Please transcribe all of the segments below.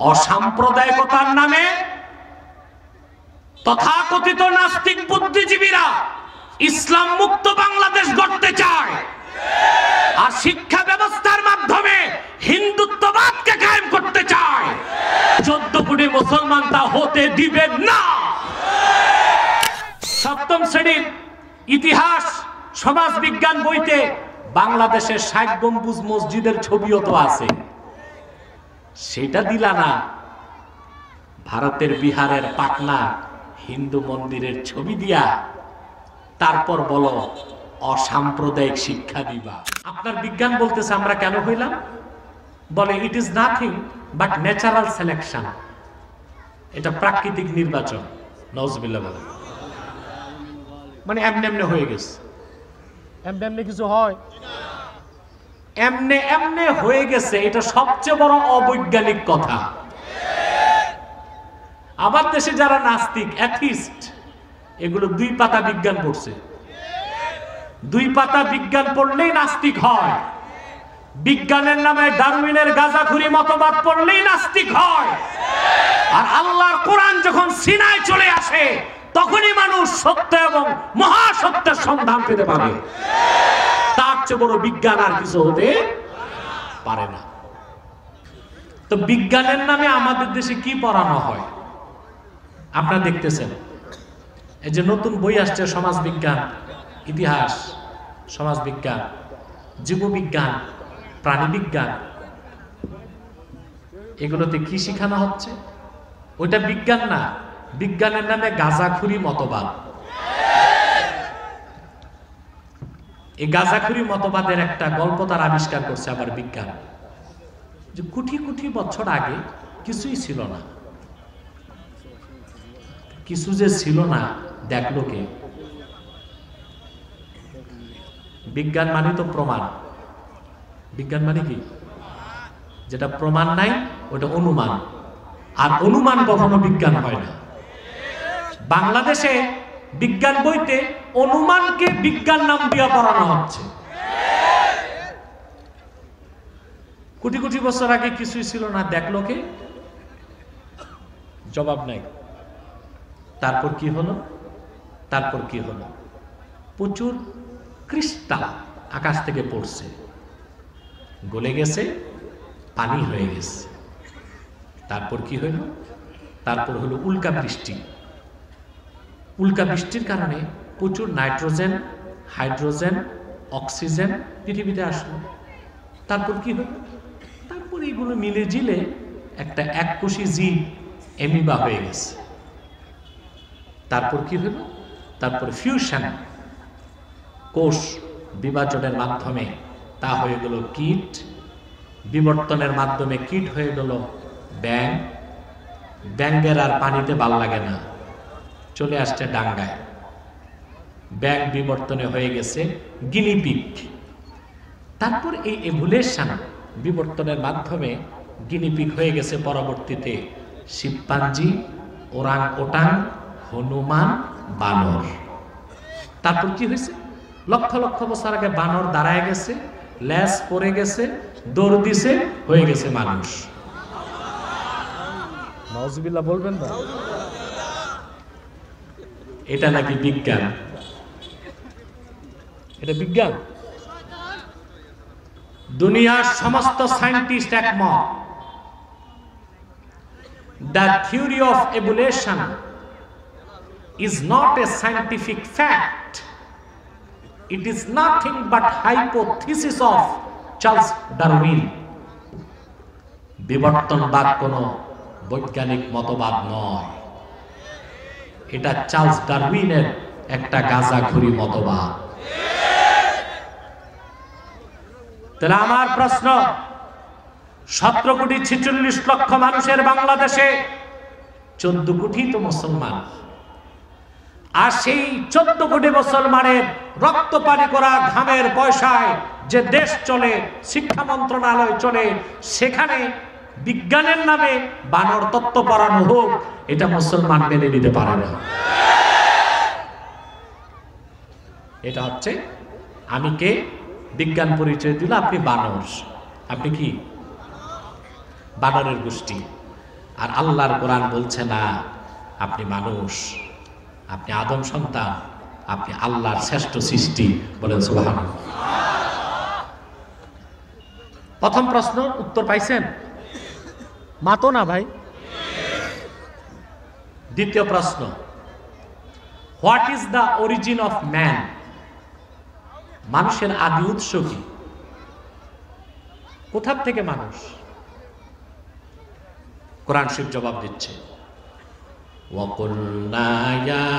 অসাম্প্রদায়িকতার নামে তথাকথিত নাস্তিক বুদ্ধিজীবীরা ইসলাম মুক্ত বাংলাদেশ গড়তে চায়, আর শিক্ষা ব্যবস্থার মাধ্যমে হিন্দুত্ববাদকে কায়েম করতে চায়। 14 কোটি মুসলমান তা হতে দিবেন না। সপ্তম শ্রেণীর ইতিহাস সমাজ বিজ্ঞান বইতে বাংলাদেশের 60 গম্বুজ মসজিদের ছবিও তো আছে, সেটা দিলা না। ভারতের বিহারের পাটনা হিন্দু মন্দিরের ছবি দিয়া তারপর বলো অসাম্প্রদায়িক শিক্ষা দিবা। আপনার বিজ্ঞান বলতেছে আমরা কেন হইলাম? বলে it is nothing but natural selection, এটা প্রাকৃতিক নির্বাচন। নাউজুবিল্লাহ বলে, মানে এমনি এমনি হয়ে গেছে। এমনি এমনি কিছু হয়? এমনি এমনি হয়ে গেছে, এটা সবচেয়ে বড় অবৈজ্ঞানিক কথা। আমার দেশে যারা নাস্তিক অ্যাথিস্ট, এগুলো 2 পাতা বিজ্ঞান পড়ছে। 2 পাতা বিজ্ঞান পড়লেই নাস্তিক হয়। বিজ্ঞানের নামে ডারউইনের গাঁজাখুরি মতবাদ পড়লেই নাস্তিক হয়। আর আল্লাহর কোরআন যখন সিনায় চলে আসে তখনই মানুষ সত্য এবং মহাসত্যের সন্ধান পেতে পারে। তার চেয়ে বড় বিজ্ঞান আর কিছু হতে পারে না। তো বিজ্ঞানের নামে আমাদের দেশে কি পড়ানো হয় আপনারা দেখতেছেন। এই যে নতুন বই আসছে, সমাজ বিজ্ঞান, ইতিহাস, সমাজ বিজ্ঞান, জীববিজ্ঞান, প্রাণী বিজ্ঞান, এগুলোতে কি শেখানো হচ্ছে? ওইটা বিজ্ঞান না, বিজ্ঞানের নামে গাঁজাখুরি মতবাদ। এই গাঁজাখুরি মতবাদের একটা গল্প তার আবিষ্কার করছে আবার বিজ্ঞান, যে কোটি কোটি বছর আগে কিছুই ছিল না। কিছু যে ছিল না দেখলো কে? বিজ্ঞান মানে তো প্রমাণ। বিজ্ঞান মানে কি? যেটা প্রমাণ নাই ওটা অনুমান, আর অনুমান কখনো বিজ্ঞান হয় না। বাংলাদেশে বিজ্ঞান বইতে অনুমানকে বিজ্ঞান নাম দিয়ে পড়ানো হচ্ছে। কোটি কোটি বছর আগে কিছুই ছিল না দেখলো কে? জবাব নাই। তারপর কি হলো? তারপর কি হলো? প্রচুর ক্রিস্টাল আকাশ থেকে পড়ছে, গলে গেছে, পানি হয়ে গেছে। তারপর কি হইল? তারপর হলো উল্কা বৃষ্টি। উল্কা বৃষ্টির কারণে প্রচুর নাইট্রোজেন, হাইড্রোজেন, অক্সিজেন পৃথিবীতে আসলো। তারপর কি হলো? তারপর এগুলো মিলে জিলে একটা এককোষী জীব অ্যামিবা হয়ে গেছে। তারপর কি হলো? তারপর ফিউশন, কোষ বিভাজনের মাধ্যমে তা হয়ে গেল কীট, বিবর্তনের মাধ্যমে কীট হয়ে গেল ব্যাঙ। ব্যাঙের আর পানিতে ভাল লাগে না, চলে আসছে ডাঙ্গায়। ব্যাঙ বিবর্তনে হয়ে গেছে গিনিপিগ। তারপর এই এভুলেশন, বিবর্তনের মাধ্যমে গিনিপিগ হয়ে গেছে পরবর্তীতে শিম্পাঞ্জি, ওরাং ওটাং, হনুমান, বানর। তারপর কি হয়েছে? লক্ষ লক্ষ বছর আগে বানর দাঁড়ায় গেছে, ল্যাস পড়ে গেছে, দৌড় দিছে, হয়ে গেছে মানুষ। নাউজুবিল্লাহ বলবেন না? এটা নাকি বিজ্ঞান? এটা বিজ্ঞান? দুনিয়ার সমস্ত সায়েন্টিস্ট একমত, the theory of evolution is not a scientific fact. It is nothing but hypothesis of Charles Darwin. বিবর্তনবাদ কোনো বৈজ্ঞানিক মতবাদ নয়, এটা চার্লস ডারউইনের একটা গাঁজাখুরি মতবাদ। তাহলে আমার প্রশ্ন, 17 কোটি 46 লক্ষ মানুষের বাংলাদেশে 14 কোটি তো মুসলমান, আর সেই 14 কোটি মুসলমানের রক্ত পানি করা ঘামের পয়সায় যে দেশ চলে, শিক্ষা মন্ত্রণালয় চলে, সেখানে বিজ্ঞানের নামে বানর তত্ত্ব পড়ানো হোক, এটা মুসলমান মেনে নিতে পারে না। এটা হচ্ছে আমি কে? বিজ্ঞান পরিচয় দিল, আপনি বানর। আপনি কি? বানরের গোষ্ঠী। আর আল্লাহর কোরআন বলছে না আপনি মানুষ, আপনি আদম সন্তান, আপনি আল্লাহর শ্রেষ্ঠ সৃষ্টি। বলেন সুবহানাল্লাহ। প্রথম প্রশ্ন উত্তর পাইছেন? মাতো না ভাই। দ্বিতীয় প্রশ্ন, what is the origin of man? মানুষের আদি উৎস কি? কোথা থেকে মানুষ? কোরআন শরীফ জবাব দিচ্ছে, وَقُلْنَا يَا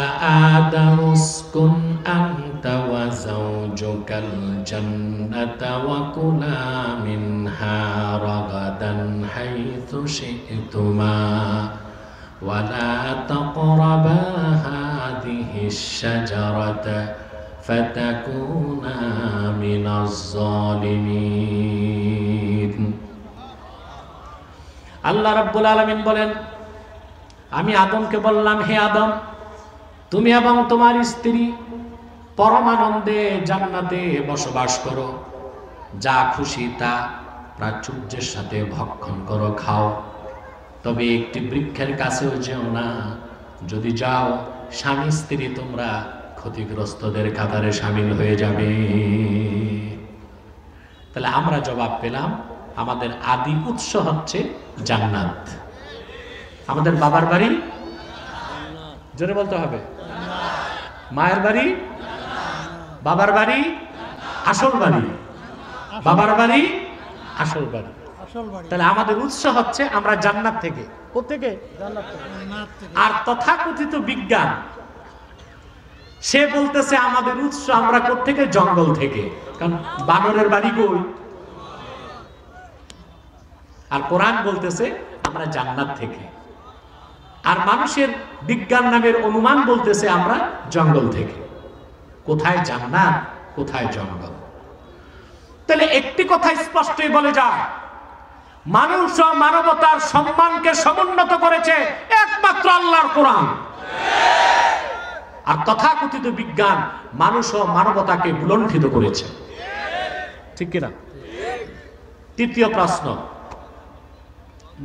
آدَمُ اسْكُنْ أَنْتَ وَزَوْجُكَ الْجَنَّةَ وَكُلَا مِنْهَا رَغَدًا حَيْثُ شِئْتُمَا وَلَا تَقْرَبَا هَٰذِهِ الشَّجَرَةَ فَتَكُونَا مِنَ الظَّالِمِينَ। আল্লাহ রাব্বুল আলামিন বলেন, আমি আদমকে বললাম, হে আদম, তুমি এবং তোমার স্ত্রী পরমানন্দে জান্নাতে বসবাস করো, যা খুশি তা প্রাচুর্যের সাথে ভক্ষণ করো, খাও, তবে একটি বৃক্ষের কাছেও যেও না, যদি যাও স্বামী স্ত্রী তোমরা ক্ষতিগ্রস্তদের কাতারে শামিল হয়ে যাবে। তাহলে আমরা জবাব পেলাম, আমাদের আদি উৎস হচ্ছে জান্নাত। আমাদের বাবার বাড়ি, জোরে বলতে হবে, মায়ের বাড়ি, বাবার বাড়ি, আসল বাড়ি, বাবার বাড়ি, আসল বাড়ি। তাহলে আমাদের উৎস হচ্ছে আমরা জান্নাত থেকে। কোত্থেকে? জান্নাত থেকে। আর তথাকথিত বিজ্ঞান সে বলতেছে আমাদের উৎস আমরা কোত্থেকে? জঙ্গল থেকে। কারণ বানরের বাড়ি কই? আর কোরআন বলতেছে আমরা জান্নাত থেকে। আর মানুষের বিজ্ঞান নামের অনুমান বলতেছে আমরা জঙ্গল থেকে। কোথায় জান্নাত, কোথায় জঙ্গল? তাহলে একটি কথা স্পষ্টই বলে যায়, মানুষ ও মানবতার সম্মানকে সমুন্নত করেছে একমাত্র আল্লাহর কোরআন। আর তথাকথিত বিজ্ঞান মানুষ ও মানবতাকে বুলণ্ঠিত করেছে। ঠিক কিনা? তৃতীয় প্রশ্ন,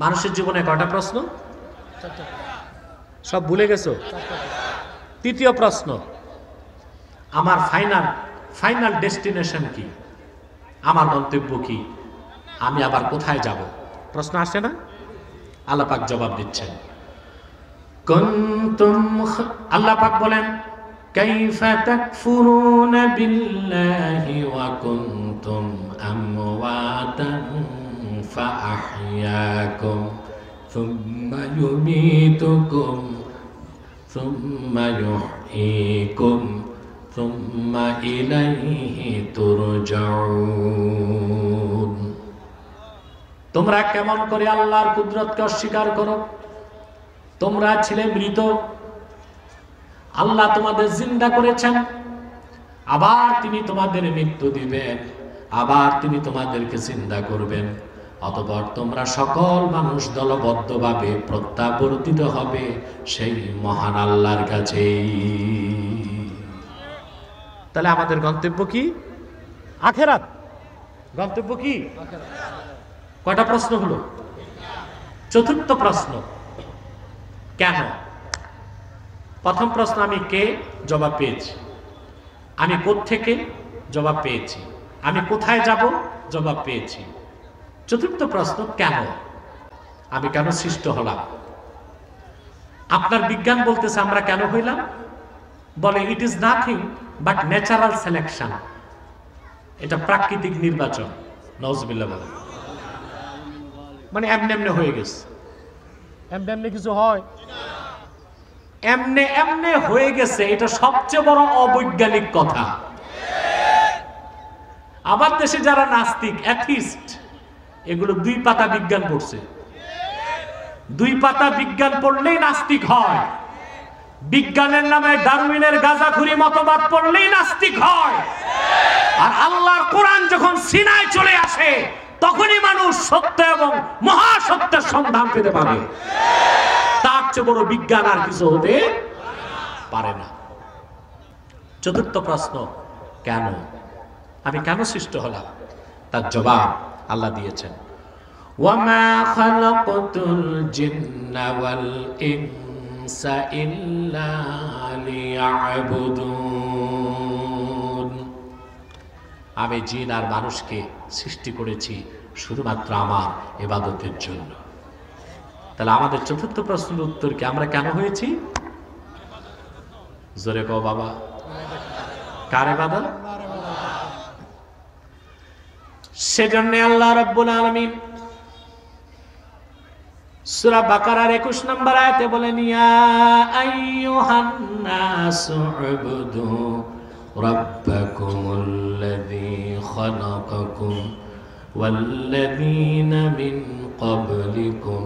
মানুষের জীবনে কয়টা প্রশ্ন? সব ভুলে গেছো? তৃতীয় প্রশ্ন, আমার ফাইনাল ডেস্টিনেশন কি? আমার গন্তব্য কি? আমি আবার কোথায় যাব? প্রশ্ন আসে না? আল্লাহ পাক জবাব দিচ্ছেন, আল্লাহ পাক বলেন, কাইফা তাকফুরুনা বিল্লাহি ওয়া কুনতুম আমওয়াতান ফাআহইয়াকুম সুম্মা ইউমীতুকুম সুম্মা ইউহয়ীকুম সুম্মা ইলাইহি তুরজাউন। তোমরা কেমন করে আল্লাহর কুদরতকে অস্বীকার করো? তোমরা ছিলে মৃত, আল্লাহ তোমাদের জিন্দা করেছেন, আবার তিনি তোমাদের মৃত্যু দিবেন, আবার তিনি তোমাদেরকে জিন্দা করবেন, অতঃপর তোমরা সকল মানুষ দলবদ্ধভাবে প্রত্যাবর্তিত হবে সেই মহান আল্লাহর কাছে। তাহলে আমাদের গন্তব্য কি? আখেরাত। গন্তব্য কি? কয়টা প্রশ্ন হলো? চতুর্থ প্রশ্ন, কেন? প্রথম প্রশ্ন আমি কে, জবাব পেয়েছি। আমি কোত্থেকে, জবাব পেয়েছি। আমি কোথায় যাব, জবাব পেয়েছি। চতুর্থ প্রশ্ন কেন? আমি কেন সৃষ্ট হলাম? আপনার বিজ্ঞান বলতেছে আমরা কেন হইলাম? বলে it is nothing but natural selection. এটা প্রাকৃতিক নির্বাচন। নাউজুবিল্লাহ বলে, মানে এমনি এমনি হয়ে গেছে। এমনি এমনি কিছু হয়? এমনে এমনে হয়ে গেছে, এটা সবচেয়ে বড় অবৈজ্ঞানিক কথা। আমার দেশে যারা নাস্তিক, অ্যাথিস্ট, এগুলো দুই পাতা বিজ্ঞান পড়ছে। দুই পাতা বিজ্ঞান পড়লেই নাস্তিক হয়। বিজ্ঞানের নামে ডারউইনের গাঁজাখুরি মতবাদ পড়লেই নাস্তিক হয়। আর আল্লাহর কোরআন যখন সিনায় চলে আসে, তখনই মানুষ সত্য এবং মহাসত্যের সন্ধান পেতে পারে। তার চেয়ে বড় বিজ্ঞান আর কিছু হতে পারে না। চতুর্থ প্রশ্ন, কেন? আমি কেন সৃষ্ট হলাম? তার জবাব আল্লাহ দিয়েছেন, وما خلقت الجن والإنس إلا ليعبدون আমি জিন আর মানুষকে সৃষ্টি করেছি শুধুমাত্র আমার ইবাদতের জন্য। তাহলে আমাদের চতুর্থ প্রশ্নের উত্তর কি, আমরা কেন হয়েছি? জোরে কও বাবা, কার ইবাদত? সেজন্য আল্লাহ রাব্বুল আলামিন সূরা বাকারার 21 নম্বর আয়াতে বলেন, ইয়া আইয়ুহান নাসু উবুদু রাব্বাকুমুল্লাযী খালাকাকুম ওয়াল্লাযীনা মিন ক্বাবলিকুম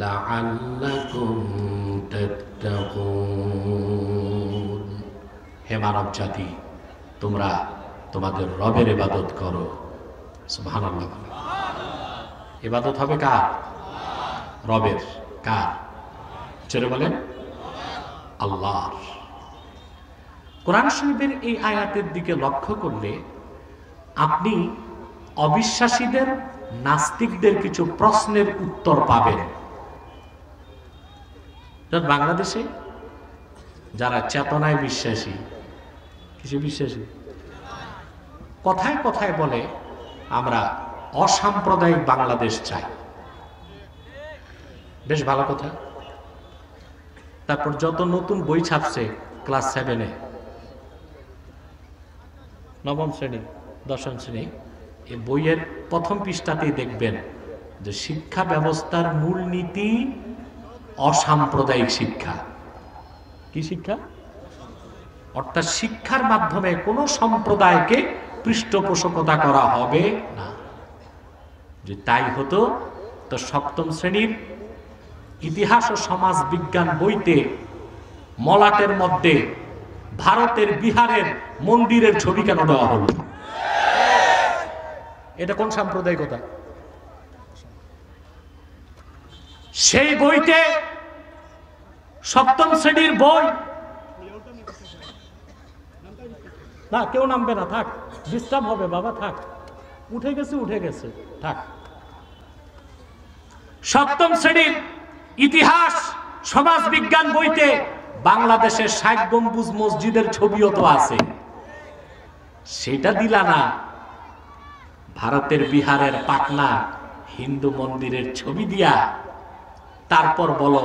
লাআল্লাকুম তাত্তাকুন। হে মানব জাতি, তোমরা তোমাদের রবের ইবাদত করো। সুবহানাল্লাহ। ইবাদত হবে কার? রবের। কার? চলে বলেন আল্লাহর। কোরআন শরীফের এই আয়াতের দিকে লক্ষ্য করলে আপনি অবিশ্বাসীদের, নাস্তিকদের কিছু প্রশ্নের উত্তর পাবেন। বাংলাদেশে যারা চেতনায় বিশ্বাসী, কিছু বিশ্বাসী, কথায় কথায় বলে আমরা অসাম্প্রদায়িক বাংলাদেশ চাই। বেশ ভালো কথা। তারপর যত নতুন বই ছাপছে ক্লাস 7-এ, নবম শ্রেণী, দশম শ্রেণী, এই বইয়ের প্রথম পৃষ্ঠাতেই দেখবেন যে শিক্ষা ব্যবস্থার মূলনীতি অসাম্প্রদায়িক শিক্ষা। কি শিক্ষা? অর্থাৎ শিক্ষার মাধ্যমে কোনো সম্প্রদায়কে পৃষ্ঠপোষকতা করা হবে না। যে তাই হতো তো সপ্তম শ্রেণীর ইতিহাস ও সমাজ বিজ্ঞান বইতে মলাটের মধ্যে ভারতের বিহারের মন্দিরের ছবি কেন দেওয়া হলো? এটা কোন সাম্প্রদায়িকতা? সেই বইতে সপ্তম শ্রেণীর বই না, কেউ নামবে না, থাক, ডিস্টার্ব হবে বাবা, থাক, উঠে গেছে থাক। সপ্তম শ্রেণীর ইতিহাস সমাজ বিজ্ঞান বইতে বাংলাদেশের ৬০ গম্বুজ মসজিদের ছবিও তো আছে, সেটা দিলা না। ভারতের বিহারের পাটনা হিন্দু মন্দিরের ছবি দিয়া তারপর বলো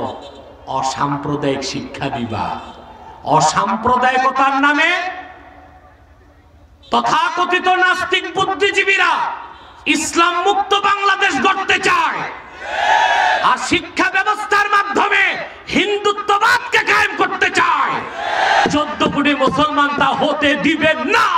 অসাম্প্রদায়িক শিক্ষা দিবা। অসাম্প্রদায়িকতার নামে তথাকথিত নাস্তিক বুদ্ধিজীবীরা ইসলাম মুক্ত বাংলাদেশ গড়তে চায়, আর শিক্ষা ব্যবস্থার মাধ্যমে হিন্দুত্ববাদকে কায়েম করতে চায়। 14 কোটি মুসলমান তা হতে দিবেন না।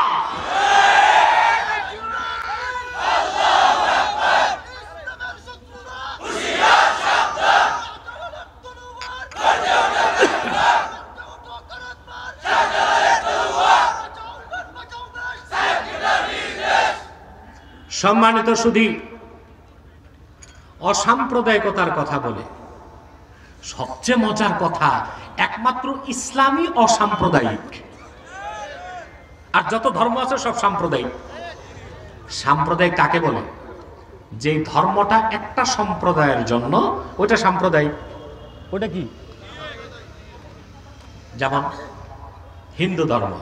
সম্মানিত সুধী, অসাম্প্রদায়িকতার কথা বলে সবচেয়ে মজার কথা, একমাত্র ইসলামই অসাম্প্রদায়িক, আর যত ধর্ম আছে সব সাম্প্রদায়িক। সাম্প্রদায়িক কাকে বলে? যে ধর্মটা একটা সম্প্রদায়ের জন্য, ওটা সাম্প্রদায়িক। ওটা কি? যেমন হিন্দু ধর্ম,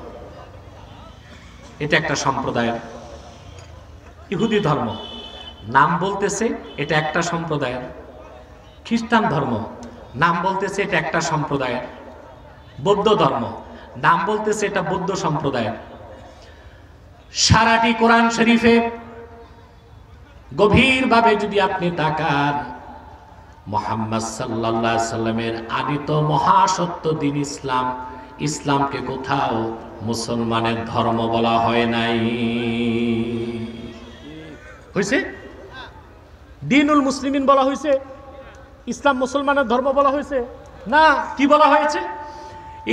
এটা একটা সম্প্রদায়ের। ইহুদি ধর্ম নাম বলতেছে এটা একটা সম্প্রদায়ের। খ্রিস্টান ধর্ম নাম বলতেছে এটা একটা সম্প্রদায়ের। বৌদ্ধ ধর্ম নাম বলতেছে এটা বৌদ্ধ সম্প্রদায়ের। সারাটি কোরআন শরীফে গভীরভাবে যদি আপনি তাকান, মুহাম্মদ সাল্লাল্লাহু আলাইহি সাল্লামের আদিত মহাসত্য দিন ইসলাম, ইসলামকে কোথাও মুসলমানের ধর্ম বলা হয় নাই। হয়েছে? দ্বীনুল মুসলিমিন বলা হয়েছে, ইসলাম মুসলমানের ধর্ম বলা হয়েছে না। কি বলা হয়েছে?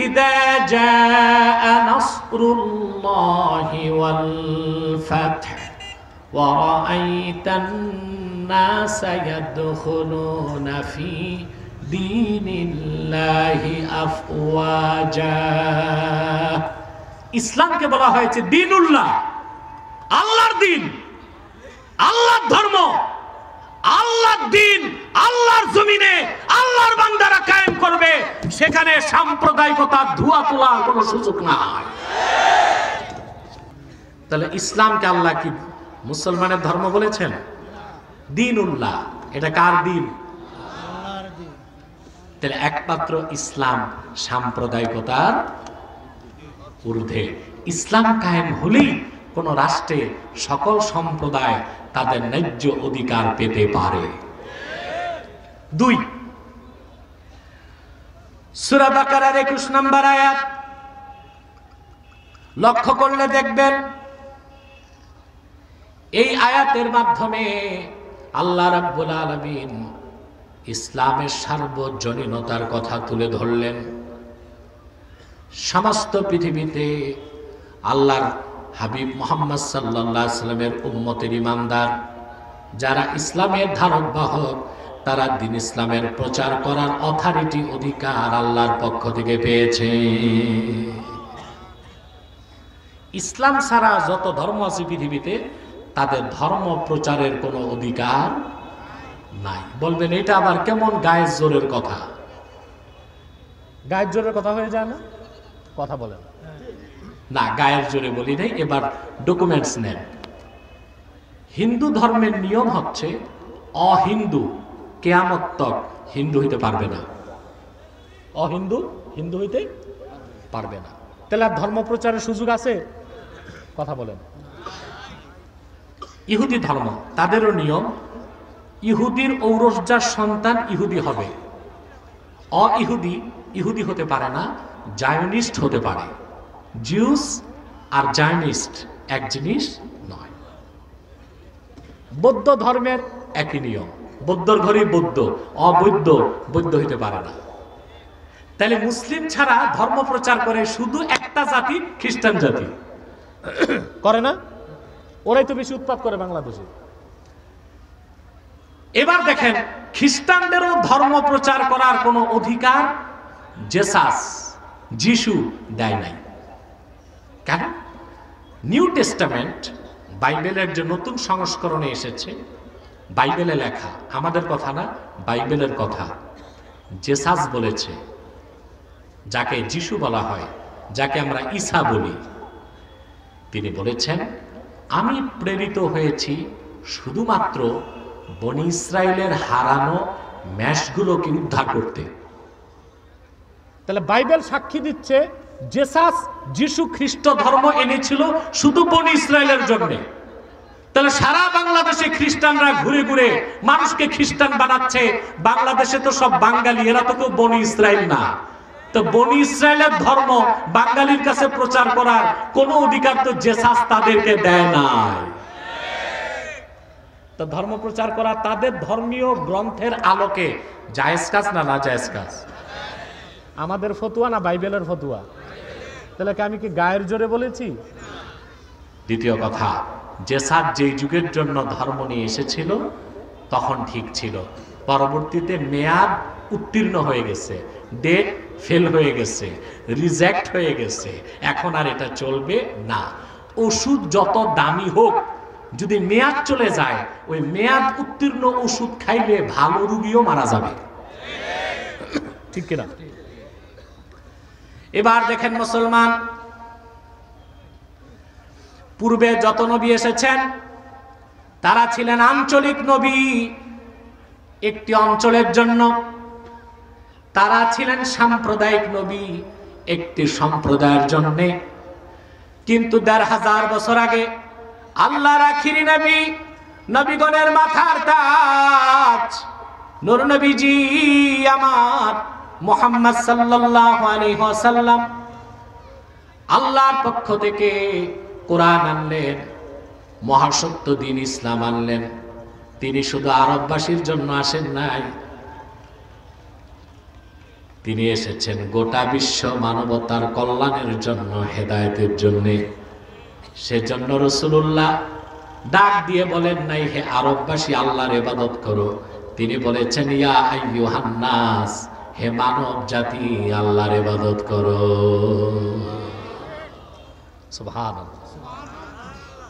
ইযা জাআ নাসরুল্লাহি ওয়াল ফাতহ ওয়া রাআইতান নাসা ইয়াদখুলুনা ফি দীনিল্লাহি আফওয়াজা। ইসলামকে বলা হয়েছে দীনুল্লাহ, আল্লাহর দিন, আল্লাহর ধর্ম। আল্লাহর দ্বীন আল্লাহর জমিনে আল্লাহর বান্দারা কায়েম করবে, সেখানে সাম্প্রদায়িকতার ধোঁয়া তোলার কোনো সুযোগ নাই। তাহলে ইসলামকে আল্লাহ কি মুসলমানের ধর্ম বলেছেন? দ্বীনুল্লাহ। এটা কার দ্বীন? তাহলে একমাত্র ইসলাম সাম্প্রদায়িকতার ঊর্ধ্বে। ইসলাম কায়েম হলেই কোন রাষ্ট্রে সকল সম্প্রদায় তাদের ন্যায্য অধিকার পেতে পারে। 2 সূরা বাকারার 21 নম্বর আয়াত লক্ষ্য করলে দেখবেন, এই আয়াতের মাধ্যমে আল্লাহ রাব্বুল আলামিন ইসলামের সার্বজনীনতার কথা তুলে ধরলেন। সমস্ত পৃথিবীতে আল্লাহর হাবিব মুহাম্মদ সাল্লাল্লাহু আলাইহি ওয়াসাল্লামের উম্মতের ঈমানদার যারা ইসলামের ধারক বাহক, তারা দ্বীন ইসলামের প্রচার করার অথরিটি, অধিকার আল্লাহর পক্ষ থেকে পেয়েছে। ইসলাম ছাড়া যত ধর্ম আছে পৃথিবীতে, তাদের ধর্ম প্রচারের কোনো অধিকার নাই। বলবেন এটা আবার কেমন গায়ের জোরের কথা? গায়ের জোরের কথা হয়ে যায় না? কথা বলেন না, গায়ের জোরে বলি নাই, এবার ডকুমেন্টস নেন। হিন্দু ধর্মের নিয়ম হচ্ছে অহিন্দু কিয়ামত তক হিন্দু হইতে পারবে না। অহিন্দু হিন্দু হইতে পারবে না। তাহলে আর ধর্ম প্রচারের সুযোগ আছে? কথা বলেন। ইহুদি ধর্ম, তাদেরও নিয়ম, ইহুদির ঔরসজার সন্তান ইহুদি হবে, অইহুদি ইহুদি হতে পারে না, জায়নিস্ট হতে পারে। জিউস আর জায়নিস্ট এক জিনিস নয়। বৌদ্ধ ধর্মের একই নিয়ম, বৌদ্ধর ঘরে বৌদ্ধ, অবৈধ বৌদ্ধ হইতে পারে না। তাহলে মুসলিম ছাড়া ধর্ম প্রচার করে শুধু একটা জাতি, খ্রিস্টান জাতি। করে না? ওরাই তো বেশি উৎপাত করে বাংলাদেশে। এবার দেখেন, খ্রিস্টানদেরও ধর্ম প্রচার করার কোনো অধিকার জেসাস, যিশু দেয় নাই। কেন? নিউ টেস্টামেন্ট, বাইবেলের যে নতুন সংস্করণে এসেছে, বাইবেলে লেখা, আমাদের কথা না, বাইবেলের কথা। জেসাস বলেছে, যাকে যিশু বলা হয়, যাকে আমরা ঈসা বলি, তিনি বলেছেন, আমি প্রেরিত হয়েছি শুধুমাত্র বনি ইসরায়েলের হারানো ম্যাশগুলোকে উদ্ধার করতে। তাহলে বাইবেল সাক্ষী দিচ্ছে জেসাস, যিশু খ্রিস্ট ধর্ম এনেছিল শুধু বনি ইসরায়েলের জন্য। তাহলে সারা বাংলাদেশে খ্রিস্টানরা ঘুরে ঘুরে মানুষকে খ্রিস্টান বানাচ্ছে। বাংলাদেশে তো সব বাঙালি, এরা তো কেউ বনি ইসরায়েল না। তো বনি ইসরায়েলের ধর্ম বাঙালির কাছে প্রচার করার কোনো অধিকার তো জেসাস তাদেরকে দেয় নাই। তো ধর্ম প্রচার করা তাদের ধর্মীয় গ্রন্থের আলোকে জায়েজ কাজ না, না জায়েজ কাজ? আমাদের ফতুয়া না বাইবেলের ফতুয়া? তাহলে কি আমি কি গায়ের জোরে বলেছি? দ্বিতীয় কথা, জেসাস যেই যুগের জন্য ধর্ম নিয়ে এসেছিল তখন ঠিক ছিল, পরবর্তীতে মেয়াদ উত্তীর্ণ হয়ে গেছে, ডেট ফেল হয়ে গেছে, রিজেক্ট হয়ে গেছে, এখন আর এটা চলবে না। ওষুধ যত দামি হোক, যদি মেয়াদ চলে যায়, ওই মেয়াদ উত্তীর্ণ ওষুধ খাইলে ভালো রোগীও মারা যাবে। ঠিক কিনা? এবার দেখেন মুসলমান, পূর্বে যত নবী এসেছেন তারা ছিলেন আঞ্চলিক নবী, একটি অঞ্চলের জন্য। তারা ছিলেন সাম্প্রদায়িক নবী, একটি সম্প্রদায়ের জন্য। কিন্তু ১৫০০ বছর আগে আল্লাহর আখিরি নবী, নবীগণের মাথার তাজ, নূর নবীজি আমার মুহাম্মদ সাল্লাল্লাহু আলাইহি ওয়াসাল্লাম আল্লাহর পক্ষ থেকে কোরআন আনলেন, মহাসত্য দ্বীন ইসলাম আনলেন। তিনি শুধু আরববাসীর জন্য আসেন নাই, তিনি এসেছেন গোটা বিশ্ব মানবতার কল্যাণের জন্য, হেদায়েতের জন্য। সেজন্য রাসূলুল্লাহ ডাক দিয়ে বলেন নাই, হে আরববাসী আল্লাহর ইবাদত করো। তিনি বলেছেন, ইয়া আইয়ুহান নাস, হে মানব জাতি আল্লাহর ইবাদত করো। সুবহানাল্লাহ।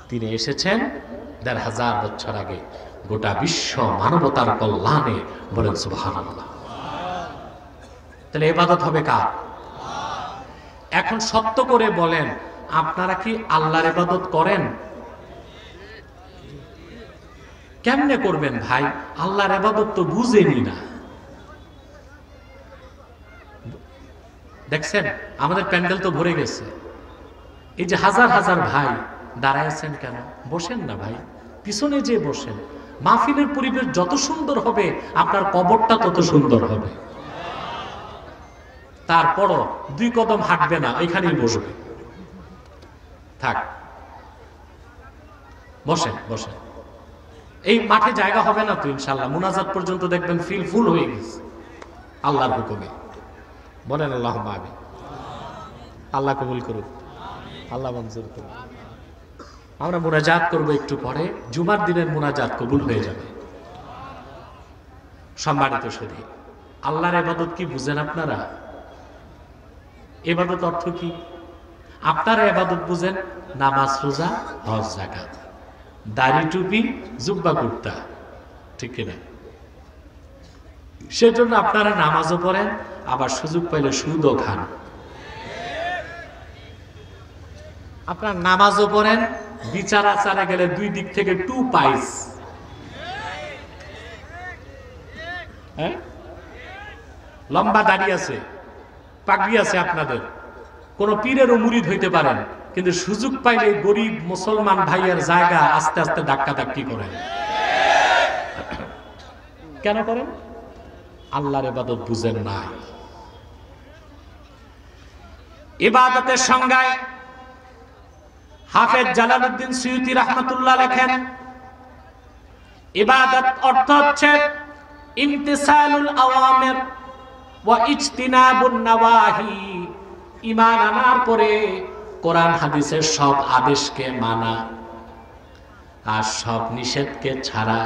তিনি এসেছেন ১৫০০ বছর আগে। গোটা বিশ্ব মানবতার কল্যাণে। বলেন সুবহানাল্লাহ। তাহলে ইবাদত হবে কার? এখন সত্য করে বলেন, আপনারা কি আল্লাহর ইবাদত করেন? কেমনে করবেন ভাই? আল্লাহর ইবাদত তো বুঝেনি না। দেখছেন আমাদের প্যান্ডেল তো ভরে গেছে, এই যে হাজার হাজার ভাই দাঁড়ায় আছেন কেন? বসেন না ভাই, পিছনে যে বসেন। মাহফিলের পরিবেশ যত সুন্দর হবে আপনার কবরটা তত সুন্দর হবে। তারপরও 2 কদম হাঁটবে না, এখানেই বসবে। থাক, বসেন বসেন। এই মাঠে জায়গা হবে না তো ইনশাআল্লাহ, মুনাজাত পর্যন্ত দেখবেন ফিল ফুল হয়ে গেছে আল্লাহর হুকুমে। বলেন আল্লাহুম্মা আমিন। আল্লাহ কবুল করুন, আল্লাহ মঞ্জুর করুন। আমরা মুনাজাত করব একটু পরে, জুমার দিনের মুনাজাত কবুল হয়ে যাবে। সম্মানিত সুধী, আল্লাহর ইবাদত কি বুঝেন আপনারা? ইবাদত অর্থ কি? আপনারা ইবাদত বুঝেন নামাজ, রোজা, হজ, যাকাত, দাড়ি, টুপি, জুব্বা, কুর্তা, ঠিক কিনা? সেজন্য আপনারা নামাজও পড়েন, আবার সুযোগ পাইলে সুদও খান। আপনার নামাজও পড়েন, বিচার আচারে গেলে 2 দিক থেকে 2 পাইস। হ্যাঁ, লম্বা দাড়ি আছে, পাগড়ি আছে আপনাদের, কোন পীরেরও মুরিদ হইতে পারেন, কিন্তু সুযোগ পাইলে গরিব মুসলমান ভাইয়ের জায়গা আস্তে আস্তে ধাক্কা ধাক্কি করেন। কেন করেন? আল্লাহর ইবাদত বুঝেন না। ইবাদতের সংজ্ঞায় হাফেজ জালালউদ্দিন সুয়ুতী রাহমাতুল্লাহ লেখেন, ইবাদত অর্থ হচ্ছে ইমতিসালুল আওয়ামির ওয়া ইজতিনাবুন নাওয়াহি। ঈমান আনার পরে কোরআন হাদিসের সব আদেশকে মানা আর সব নিষেধকে ছাড়া,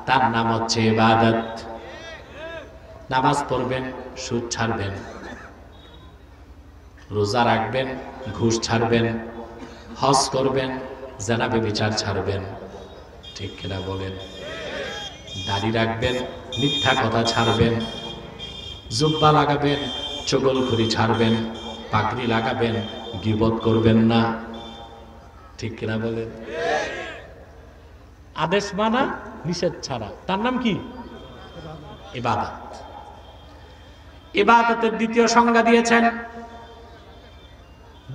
তার নাম হচ্ছে ইবাদত। নামাজ পড়বেন, সুদ ছাড়বেন, রোজা রাখবেন, ঘুষ ছাড়বেন, হজ করবেন, জেনা ব্যভিচার ছাড়বেন, ঠিক কিনা বলেন? দাড়ি রাখবেন, মিথ্যা কথা ছাড়বেন, জুব্বা লাগাবেন, চগলখড়ি ছাড়বেন, পাগড়ি লাগাবেন, গীবত করবেন না, ঠিক কিনা বলেন? আদেশ মানা, নিষেধ ছাড়া, তার নাম কি? ইবাদত। ইবাদতের দ্বিতীয় সংজ্ঞা দিয়েছেন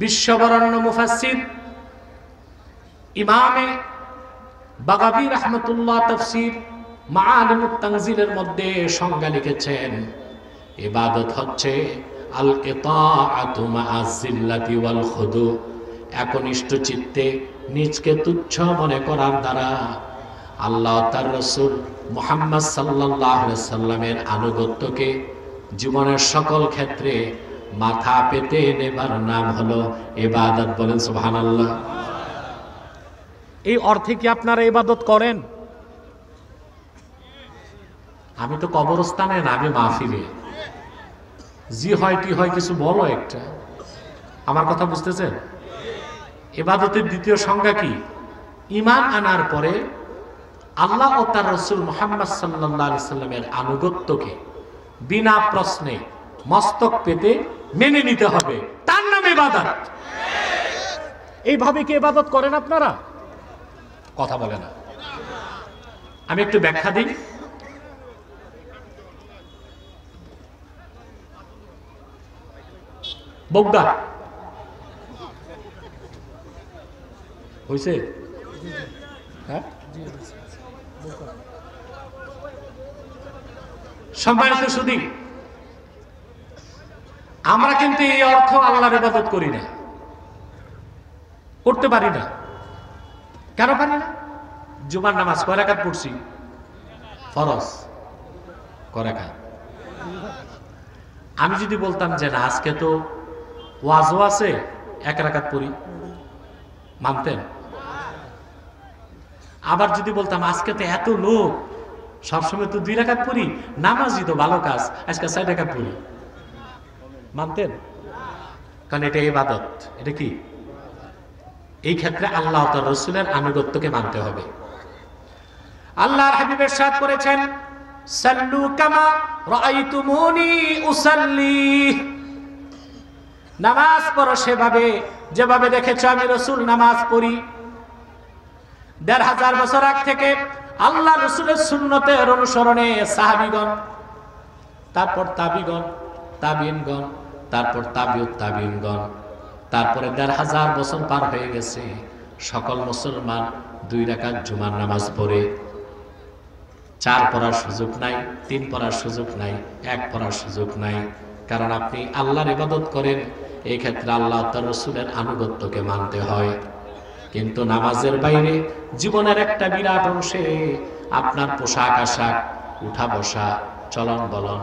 বিশ্ববরণ্য মুফাসসির ইমামে বাগাবী রাহমাতুল্লাহ তাফসীর মাআলিমুত তানজিলের মধ্যে সংজ্ঞা লিখেছেন, ইবাদত হচ্ছে আল ইতাআতু মা'আজ জিল্লাতি ওয়াল খুদু, একনিষ্ঠ চিত্তে নিজকে তুচ্ছ মনে করার দ্বারা আল্লাহ তার রাসূল মুহাম্মদ সাল্লাল্লাহু আলাইহি সাল্লামের আনুগত্যকে জীবনের সকল ক্ষেত্রে মাথা পেতে নেবার নাম হলো ইবাদত। বলেন সুবহানাল্লাহ। এই অর্থে কি আপনারা ইবাদত করেন? আমি তো কবরস্থানে না, আমি মাহফিলে। জি হয় টি হয় কিছু বলো একটা, আমার কথা বুঝতেছেন? ইবাদতের দ্বিতীয় সংজ্ঞা কি? ঈমান আনার পরে আল্লাহ ও তার রাসূল মুহাম্মদ সাল্লাল্লাহু আলাইহি সাল্লামের আনুগত্যকে বিনা প্রশ্নে মস্তক পেতে মেনে নিতে হবে, তার নাম ইবাদত। এইভাবে কি ইবাদত করেন আপনারা? কথা বলে না। আমি একটু ব্যাখ্যা দিই। বগ্গা হইছে? হ্যাঁ, সম্মানিত সুধী, আমরা কিন্তু এই অর্থ আল্লাহর ইবাদত করি না, করতে পারি না। কেন পারি না? জুমার নামাজ কয় রাকাত পড়ছি? ফরজ কয় রাকাত। আমি যদি বলতাম যে না আজকে তো ওয়াজও আছে, 1 রাকাত পড়ি, মানতেন? আবার যদি বলতাম আজকে তো এত লোক, সবসময় তো 2 রাকাত পড়ি, নামাজই তো ভালো কাজ, আজকে 4 রাকাত পড়ি, মানতেন? কারণ এটা ইবাদত। এটা কি? এই ক্ষেত্রে আল্লাহ তার রাসূলের আনুগত্যকে মানতে হবে। আল্লাহর হাবিব ইরশাদ করেছেন, সাল্লু কামা রাআইতুমুনি উসাল্লি, নামাজ পড়ো সেভাবে যেভাবে দেখেছো আমি রাসূল নামাজ পড়ি। ১৫০০ বছর আগ থেকে আল্লাহ রাসূলের সুন্নতের অনুসরণে সাহাবীগণ, তারপর তাবিগণ, তাবিনগণ, তারপর তাবিউত তাবিনগণ, তারপরে ১৫০০ বছর পার হয়ে গেছে। সকল মুসলমান 2 রাকাত জুমার নামাজ পড়ে। 4 পড়ার সুযোগ নাই, 3 পড়ার সুযোগ নাই, 1 পড়ার সুযোগ নাই। কারণ আপনি আল্লাহর ইবাদত করেন, এই ক্ষেত্রে আল্লাহ তার রাসূলের আনুগত্যকে মানতে হয়। কিন্তু নামাজের বাইরে জীবনের একটা বিরাট অংশে আপনার পোশাক আশাক, উঠা বসা, চলন বলন,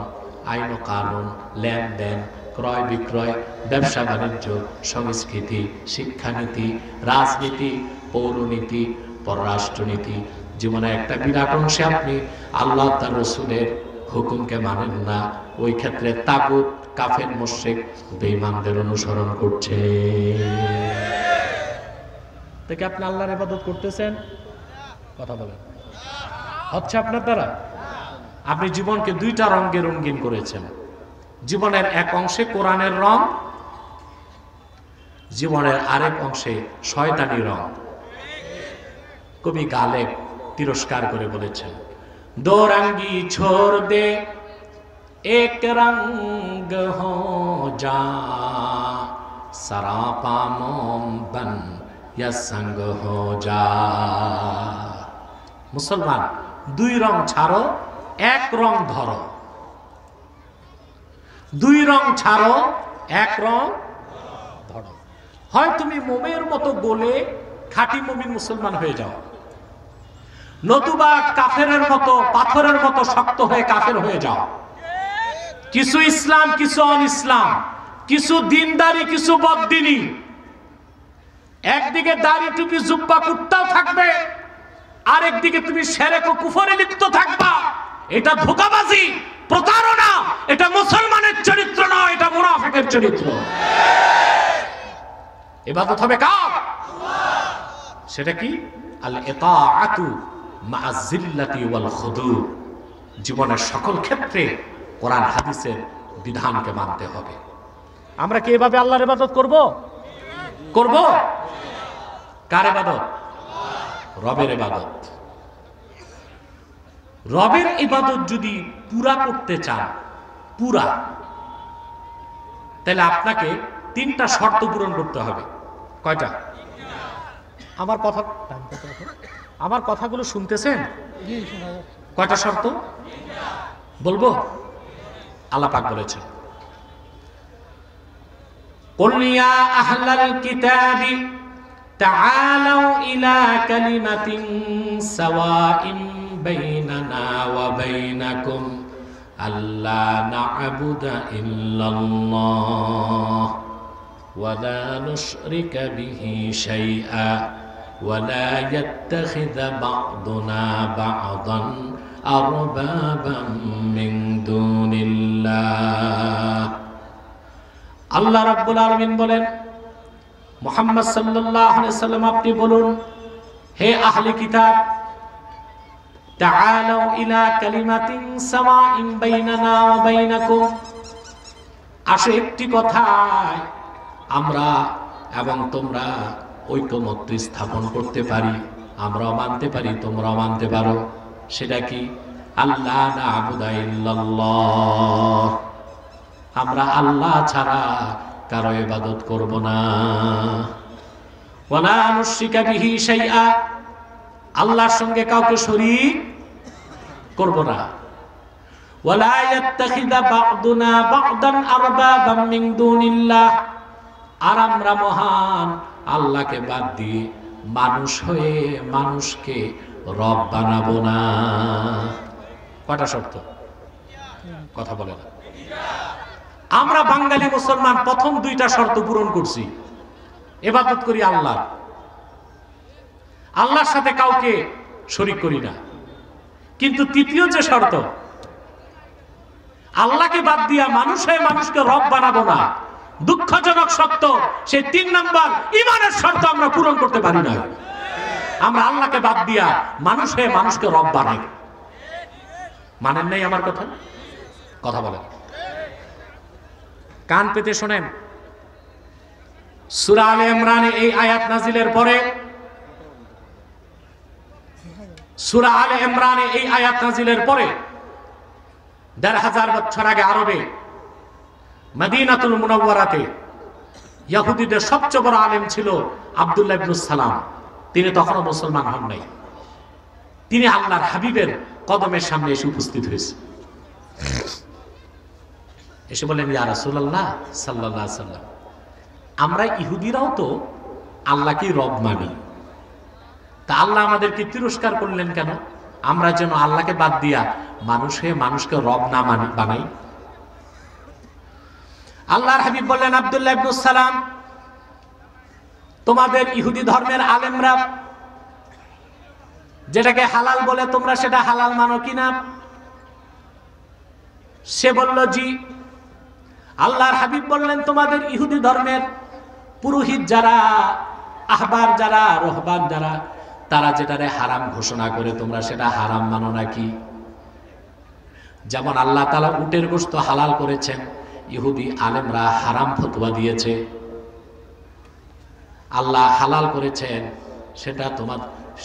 আইন ও কানুন, লেনদেন, ক্রয় বিক্রয়, ব্যবসা বাণিজ্য, সংস্কৃতি, শিক্ষানীতি, রাজনীতি, পৌরনীতি, পররাষ্ট্রনীতি, জীবনের একটা বিরাট অংশে আপনি আল্লাহ তার রাসূলের হুকুমকে মানেন না। ওই ক্ষেত্রে তাগুত, কাফের, মুশরিক, বেঈমানদের অনুসরণ করছে। থেকে আপনি আল্লাহর ইবাদত করতেছেন, কথা বলেন, হচ্ছে আপনার দ্বারা? আপনি জীবনকে 2টা রঙে রঙিন করেছেন। জীবনের এক অংশে কোরআনের রং, জীবনের আরেক অংশে শয়তানি রং। কবি গালেব তিরস্কার করে বলেছেন, দো রঙ্গি ছোড় দে এক রঙ্গ হো যা, সরাপা মোম বন ইয়া সঙ্গ হো যা। মুসলমান, 2 রং ছাড়ো, 1 রং ধরো। 2 রং ছাড়ো, 1 রং ধরো। হয় তুমি মোমের মতো গলে খাঁটি মুমিন মুসলমান হয়ে যাও, নতুবা কাফেরের মতো, পাথরের মতো শক্ত হয়ে কাফের হয়ে যাও। কিছু ইসলাম, কিছু অন ইসলাম, কিছু দিনদারি, কিছু বদ্দিনী। একদিকে দাড়ি টুপি জুব্বা কুর্তাও থাকবে, আরেকদিকে তুমি শিরক ও কুফরে লিপ্ত থাকবা। এটা ধোঁকাবাজি, প্রতারণা। এটা মুসলমানের চরিত্র নয়, এটা মুনাফিকের চরিত্র। ইবাদত হবে কার? সেটা কি? আল ইতাআতু মা যিল্লাতি ওয়াল খুদু। জীবনের সকল ক্ষেত্রে কোরআন হাদিসের বিধানকে মানতে হবে। আমরা কি এভাবে আল্লাহর ইবাদত করব? করব? কার ইবাদত? রবের ইবাদত। রবের ইবাদত যদি পুরা করতে চান, পুরা, তাহলে আপনাকে 3টা শর্ত পূরণ করতে হবে। কয়টা? আমার কথাগুলো শুনতেছেন? কয়টা শর্ত বলবো? আল্লাহ পাক বলেছেন, কুল ইয়া আহলাল কিতাবি তাআলাউ ইলা কালিমাতিন সাওয়াইন বাইনানা ওয়া বাইনাকুম আল্লা না'বুদা ইল্লাল্লাহ ওয়া লা নুশরিকা বিহি শাইআ ওয়া লা ইয়াত্তাখিযা বা'দুনা বা'দান আরবাবাম মিন দুনিল্লাহ। আল্লাহ রাব্বুল আলামিন বলেন, মুহাম্মদ সাল্লাল্লাহু আলাইহি সাল্লাম আপনি বলুন, হে আহলে কিতাব, তাআলাউ ইলা কালিমাতিন সাওয়াইন বাইনানা ওয়া বাইনাকুম, আসো একটি কথায় আমরা এবং তোমরা ঐকমত্য স্থাপন করতে পারি। আমরাও মানতে পারি, তোমরাও মানতে পারো। সেটা কি? আল্লাহ না'বুদা ইল্লাল্লাহ, আমরা আল্লাহ ছাড়া কারো ইবাদত করব না। ওয়া লা নুশরিকা বিহি শাইআ, আল্লাহর সঙ্গে কাউকে শরীক করব না। ওয়া লা ইয়াত্তাখিযা বা'দুনা বা'দান আরবাবাম মিন দুনিল্লাহ, আর আমরা মহান আল্লাহকে বাদ দিয়ে মানুষ হয়ে মানুষকে রব বানাবো না। কয়টা শর্ত? কথা বলে না। আমরা বাঙালি মুসলমান প্রথম 2টা শর্ত পূরণ করছি, ইবাদত করি আল্লাহ, আল্লাহর সাথে কাউকে শরীক করি না। কিন্তু তৃতীয় যে শর্ত, আল্লাহকে বাদ দিয়া মানুষ হয়ে মানুষকে রব বানাবো না, দুঃখজনক সত্য, সেই 3 নাম্বার ঈমানের শর্ত আমরা পূরণ করতে পারি না। আমরা আল্লাহকে বাদ দিয়া মানুষে মানুষকে রব বানাই। মানেন নাই আমার কথা? কথা বলেন, কান পেতে শোনেন। সূরা আলে ইমরানে এই আয়াত নাজিলের পরে, সূরা আলে ইমরানে এই আয়াত নাজিলের পরে ১৫০০ বছর আগে আরবে মদিনাতুল মুনাওয়ারাতে ইহুদিদের সবচেয়ে বড় আলেম ছিল আব্দুল্লাহ ইবনে সালাম। তিনি তখনও মুসলমান হন নাই। তিনি আল্লাহর হাবিবের কদমের সামনে এসে উপস্থিত হয়েছে, এসে বলেন, ইয়া রাসূলুল্লাহ সাল্লাল্লাহু আলাইহি সাল্লাম, আমরা ইহুদিরাও তো আল্লাহকে রব মানি, তা আল্লাহ আমাদেরকে তিরস্কার করলেন কেন? আমরা যেন আল্লাহকে বাদ দিয়া মানুষকে রব না বানাই। আল্লাহর হাবিব বললেন, আব্দুল্লাহ ইবনে সালাম, তোমাদের ইহুদি ধর্মের আলেমরা যেটাকে হালাল বলে তোমরা সেটা হালাল মানো কিনা? সে বলল, জি। আল্লাহর হাবিব বললেন, তোমাদের ইহুদি ধর্মের পুরোহিত যারা, আহবার যারা, রহবান যারা, তারা যেটারে হারাম ঘোষণা করে তোমরা সেটা হারাম মানো নাকি? যেমন আল্লাহ তাআলা উটের গোশত হালাল করেছেন, ইহুদি আলেমরা হারাম ফতোয়া দিয়েছে। আল্লাহ হালাল করেছেন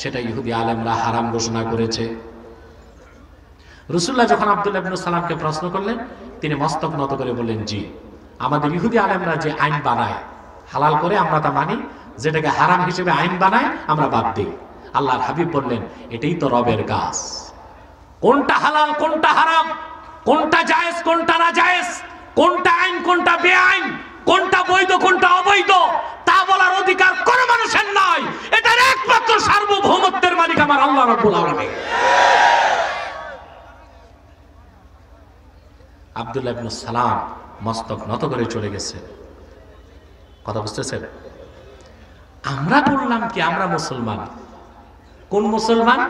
সেটা ইহুদি আলেমরা হারাম ঘোষণা করেছে। রাসূলুল্লাহ যখন আব্দুল্লাহ ইবনে সালামকে প্রশ্ন করলেন, তিনি মস্তক নত করে বললেন, জি, আমাদের ইহুদি আলেমরা যে আইন বানায় হালাল করে আমরা তা মানি, যেটাকে হারাম হিসেবে আইন বানায় আমরা বাদ দিই। আল্লাহর হাবিব বললেন, এটাই তো রবের কাজ। কোনটা হালাল কোনটা হারাম, কোনটা জায়েজ কোনটা না জায়েজ, কোনটা আইন কোনটা বেআইন, কোনটা বৈধ কোনটা অবৈধ, তা বলার অধিকার কোন মানুষের নাই। এটার একমাত্র সার্বভৌমত্বের মালিক আমার আল্লাহ রাব্বুল আলামিন। আব্দুল্লাহ ইবনে সালাম মস্তক নত করে চলে গেছে। কথা বুঝতেছেন? আমরা বললাম কি আমরা মুসলমান। কোন মুসলমান?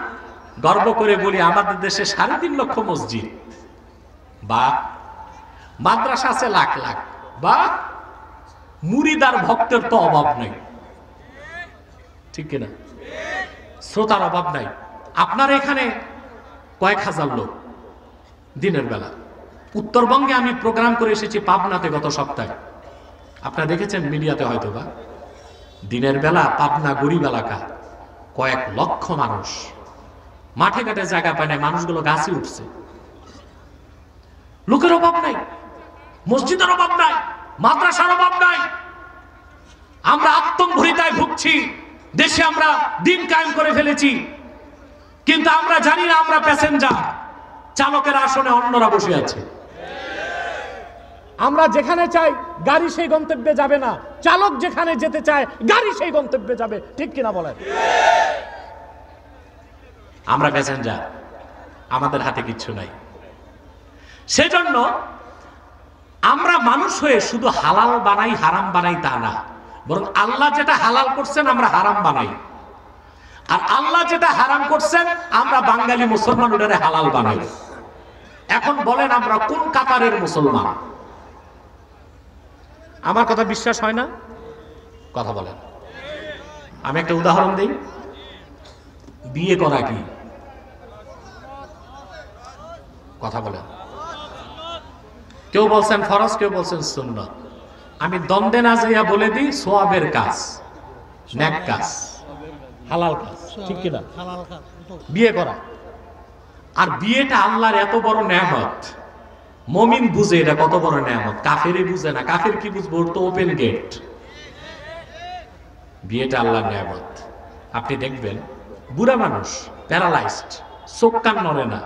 গর্ব করে বলি আমাদের দেশে ৩.৫ লক্ষ মসজিদ, বা মাদ্রাসা আছে লাখ লাখ, বা মুরিদার ভক্তের তো অভাব নাই, ঠিক কিনা? শ্রোতার অভাব নাই। আপনার এখানে কয়েক হাজার লোক দিনের বেলা। উত্তরবঙ্গে আমি প্রোগ্রাম করে এসেছি পাবনাতে গত সপ্তাহে, আপনারা দেখেছেন মিডিয়াতে হয়তো বা, দিনের বেলা পাবনা গরিব এলাকা, কয়েক লক্ষ মানুষ, মাঠে ঘাটে জায়গা পায় না, মানুষগুলো গাছে উঠছে। লোকের অভাব নাই, মসজিদের অভাব নাই, মাদ্রাসার অভাব নাই। আমরা আত্মম্ভরিতায় ভুগছি, দেশে আমরা দিন কায়েম করে ফেলেছি, কিন্তু আমরা জানি না আমরা প্যাসেঞ্জার, চালকের আসনে অন্যরা বসে আছে। আমরা যেখানে চাই গাড়ি সেই গন্তব্যে যাবে না, চালক যেখানে যেতে চায় গাড়ি সেই গন্তব্যে যাবে, ঠিক কিনা বলেন? আমরা প্যাসেঞ্জার, আমাদের হাতে কিচ্ছু নাই। সেজন্য আমরা মানুষ হয়ে শুধু হালাল বানাই হারাম বানাই তা না, বরং আল্লাহ যেটা হালাল করছেন আমরা হারাম বানাই, আর আল্লাহ যেটা হারাম করছেন আমরা বাঙালি মুসলমান ওটারে হালাল বানাই। এখন বলেন আমরা কোন কাতারের মুসলমান? আমার কথা বিশ্বাস হয় না? কথা বলেন। আমি একটা উদাহরণ দিই। বিয়ে করা কি? কথা বলেন। কেউ বলছেন ফরজ, কেউ বলছেন সুন্নাত। আমি দ্বন্দ্বে না যাইয়া বলে দিই, সওয়াবের কাজ, নেক কাজ, হালাল কাজ, ঠিক কিনা? বিয়ে করা। আর বিয়েটা আল্লাহর এত বড় নেয়ামত, মুমিন বুঝে এটা কত বড় নেয়ামত, কাফেরই বুঝে না। কাফের কি বুঝবো? ওর তো ওপেন গেট। বিয়েটা আল্লাহর নেয়ামত। আপনি দেখবেন বুড়া মানুষ, প্যারালাইজড, চোখ কান নড়ে না,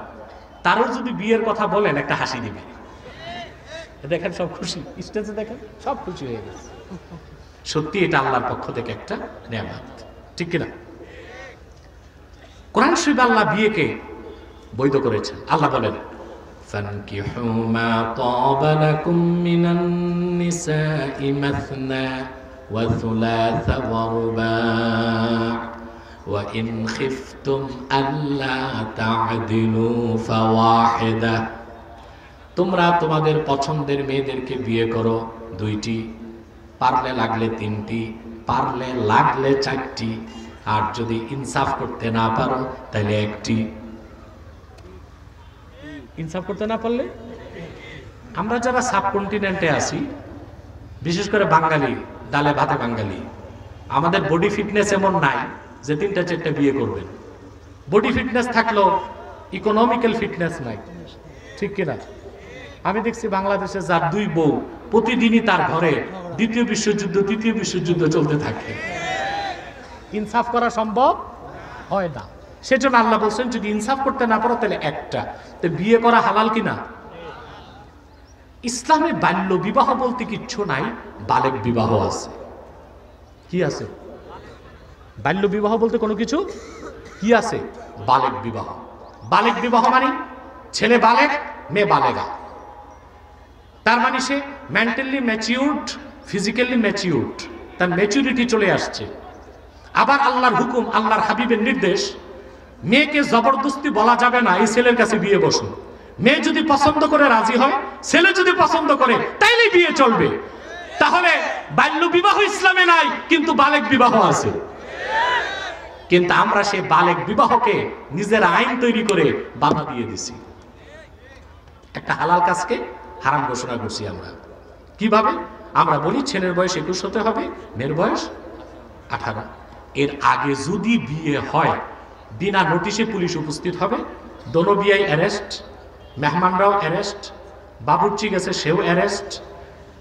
তারও যদি বিয়ের কথা বলেন একটা হাসি দিবে। দেখেন সব খুশি, স্টেজে দেখেন সব খুশি হয়ে গেছে। সত্যি এটা আল্লাহর পক্ষ থেকে একটা নেয়ামত, ঠিক কিনা? কোরআন শরীফে আল্লাহ বিয়েকে বৈধ করেছেন। আল্লাহ বলেন, ফানকিহু মা তাবা লাকুম মিনান নিসাই মাসনা ওয়া থুলাথা ওয়া রুবা' ওয়া ইন খিফতুম আল্লা তা'দিলু ফাওয়াহিদা। তোমরা তোমাদের পছন্দের মেয়েদেরকে বিয়ে করো 2টি, পারলে লাগলে 3টি, পারলে লাগলে 4টি, আর যদি ইনসাফ করতে না পারো তাহলে একটি। ইনসাফ করতে না পারলে? আমরা যারা সাবকন্টিনেন্টে আছি, বিশেষ করে বাঙালি, ডালে ভাতে বাঙালি, আমাদের বডি ফিটনেস এমন নাই যে 3-4টা বিয়ে করবেন। বডি ফিটনেস থাকলেও ইকোনমিক্যাল ফিটনেস নাই, ঠিক কিনা? আমি দেখছি বাংলাদেশে যার 2 বউ, প্রতিদিনই তার ঘরে দ্বিতীয় বিশ্বযুদ্ধ তৃতীয় বিশ্বযুদ্ধ চলতে থাকে। ইনসাফ করা সম্ভব হয় না। সেজন্য আল্লাহ বলছেন যদি ইনসাফ করতে না পারো তাহলে একটা। তো বিয়ে করা হালাল কিনা? ইসলামে বাল্য বিবাহ বলতে কিচ্ছু নাই, বালেগ বিবাহ আছে। কি আছে? বাল্য বিবাহ বলতে কোনো কিছু কি আছে? বালেগ বিবাহ। বালেগ বিবাহ মানে ছেলে বালেগ, মেয়ে বালেগা। তার মানে সে মেন্টালি ম্যাচিউরড, ফিজিক্যালি ম্যাচিউরড, তার ম্যাচুরিটি চলে আসছে। আবার আল্লাহর হুকুম, আল্লাহর হাবিবের নির্দেশ, মেয়েকে জবরদস্তি বলা যাবে না এই ছেলের কাছে বিয়ে বসো। মেয়ে যদি পছন্দ করে রাজি হয়, ছেলে যদি পছন্দ করে, তাইলে বিয়ে চলবে। তাহলে বাল্য বিবাহ ইসলামে নাই, কিন্তু বালেগ বিবাহ আছে। কিন্তু আমরা সেই বালেগ বিবাহকে নিজের আইন তৈরি করে বাধা দিয়ে দিছি। একটা হালাল কাজকে হারাম ঘোষণা করছি আমরা। কিভাবে? আমরা বলি ছেলের বয়স 21 হতে হবে, মেয়ের বয়স 18। এর আগে যদি বিয়ে হয়, বিনা নোটিশে পুলিশ উপস্থিত হবে, দোনো বিয়াই অ্যারেস্ট, মেহমানরাও অ্যারেস্ট, বাবুর্চি গেছে সেও অ্যারেস্ট।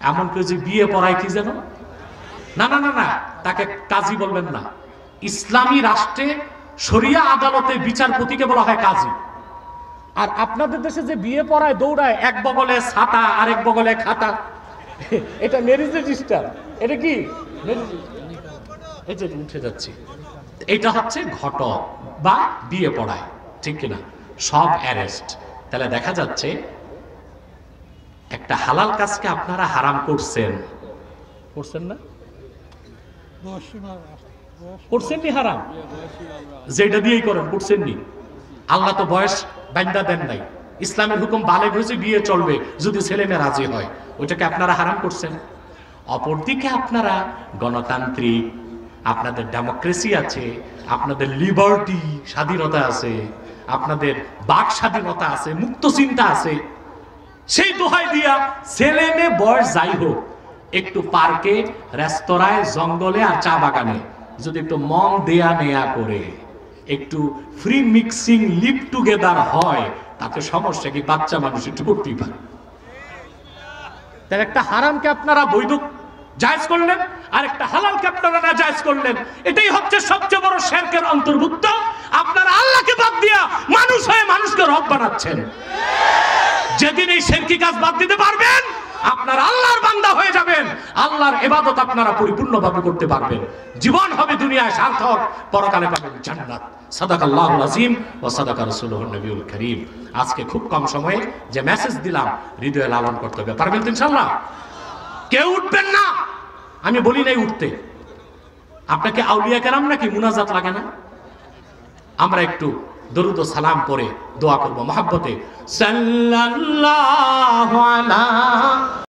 এমন কেউ যে বিয়ে পড়ায় কি যেন, না না না না, তাকে কাজী বলবেন না। ইসলামী রাষ্ট্রে শরিয়া আদালতে বিচারপতিকে বলা হয় কাজী। আর আপনাদের দেশে যে বিয়ে পড়ায় দৌড়ায়, এক বগলে ছাতা আরেক বগলে খাতা, এটা ম্যারেজ রেজিস্টার। এটা কি? এই যে উঠে যাচ্ছি, এটা হচ্ছে ঘটক বা বিয়ে পড়ায়, ঠিক কিনা? সব অ্যারেস্ট। তাহলে দেখা যাচ্ছে একটা হালাল কাজকে আপনারা হারাম করছেন। করছেন না? করছেন নি হারাম? যেটা দিয়েই করেন, করছেন নি। আল্লাহ তো বয়স বান্দা দেন নাই। ইসলামের হুকুম বালেগ হয়েছে, বিয়ে চলবে যদি ছেলে মেয়ে রাজি হয়। ওইটাকে আপনারা হারাম করছেন। অপরদিকে আপনারা গণতান্ত্রিক, আপনাদের ডেমোক্রেসি আছে, আপনাদের লিবার্টি, স্বাধীনতা আছে, আপনাদের বাক স্বাধীনতা আছে, মুক্ত চিন্তা আছে। সেই দোহাই দিয়া ছেলে মেয়ে বয়স যাই হোক, একটু পার্কে, রেস্তোরাঁয়, জঙ্গলে আর চা বাগানে যদি একটু মন দেয়া নেয়া করে, একটু ফ্রি মিক্সিং, লিভ টুগেদার হয়, তাতে সমস্যা কি? বাচ্চা মানুষ একটু করতেই পারে। তার একটা হারামকে আপনারা বৈধ জায়েজ করলেন, আর একটা হালালকে আপনারা না জায়েজ করলেন। এটাই হচ্ছে সবচেয়ে বড় শিরকের অন্তর্ভুক্ত। আপনারা আল্লাহকে বাদ দিয়া মানুষ হয়ে মানুষকে রব বানাচ্ছেন। যেদিন এই শিরকি কাজ বাদ দিতে পারবেন, আপনারা আল্লাহর বান্দা হয়ে যাবেন। আল্লাহর ইবাদত আপনারা পরিপূর্ণভাবে করতে পারবেন। জীবন হবে দুনিয়ায় সার্থক, পরকালে পাবেন জান্নাত। সাদাকাল্লাহুল আযীম ওয়া সাদাকা রাসূলুহুন নবিয়ুল কারীম। আজকে খুব কম সময়ে যে মেসেজ দিলাম, হৃদয়ে লালন করতে হবে। পারবেন তো ইনশাআল্লাহ? কেউ উঠবেন না, আমি বলি নাই উঠতে। আপনাকে আউলিয়া কেরাম নাকি মুনাজাত লাগে না? আমরা একটু দরুদ ও সালাম পড়ে দোয়া করব মহব্বতে। সাল্লাল্লাহু আলা